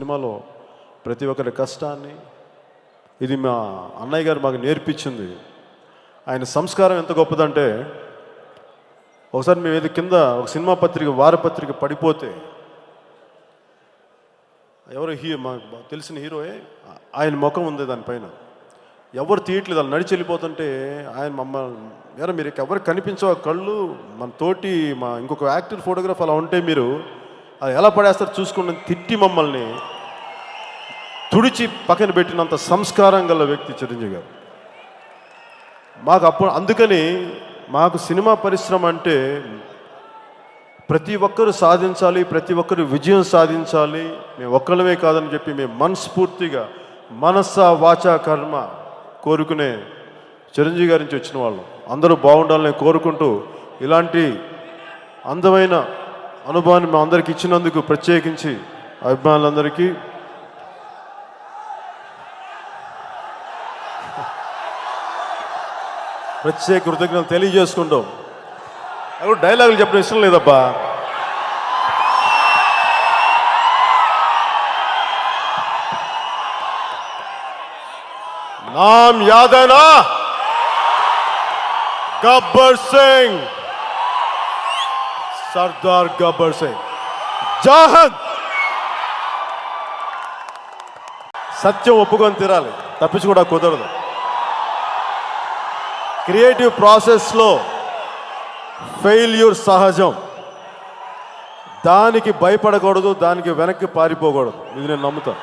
సినిమాలో ప్రతి ఒక్కరి కష్టాన్ని, ఇది మా అన్నయ్య గారు మాకు నేర్పించింది. ఆయన సంస్కారం ఎంత గొప్పదంటే, ఒకసారి మేము ఏది కింద ఒక సినిమా పత్రిక వారపత్రిక పడిపోతే, ఎవరు మాకు తెలిసిన హీరోయే, ఆయన ముఖం ఉంది దానిపైన, ఎవరు తీయట్లేదు, వాళ్ళు నడిచి వెళ్ళిపోతుంటే ఆయన మమ్మల్ని మీరు ఎవరు కనిపించవు కళ్ళు, మన తోటి మా ఇంకొక యాక్టర్ ఫోటోగ్రాఫ్ అలా ఉంటే మీరు అది ఎలా పడేస్తారు చూసుకుని తిట్టి మమ్మల్ని తుడిచి పక్కన పెట్టినంత సంస్కారం గల వ్యక్తి చిరంజీవి గారు. మాకు అందుకని మాకు సినిమా పరిశ్రమ అంటే ప్రతి ఒక్కరు సాధించాలి, ప్రతి ఒక్కరు విజయం సాధించాలి, మేము ఒక్కళ్ళమే కాదని చెప్పి మేము మనస్ఫూర్తిగా మనస వాచ కర్మ కోరుకునే చిరంజీవి గారి నుంచి వచ్చిన వాళ్ళు అందరూ బాగుండాలని కోరుకుంటూ, ఇలాంటి అందమైన అనుభవాన్ని మా అందరికి ఇచ్చినందుకు ప్రత్యేకించి అభిమానులందరికీ ప్రత్యేక కృతజ్ఞతలు తెలియజేసుకుంటాం. అవి డైలాగులు చెప్పడం ఇష్టం లేదబ్బా. నామ్ యాదనా గబ్బర్ సింగ్, సర్దార్ గబ్బర్ సింగ్, జాహద్. సత్యం ఒప్పుకొని తీరాలి, తప్పించి కూడా కుదరదు. క్రియేటివ్ ప్రాసెస్లో ఫెయిల్యూర్ సహజం, దానికి భయపడకూడదు, దానికి వెనక్కి పారిపోకూడదు. ఇది నేను నమ్ముతాను.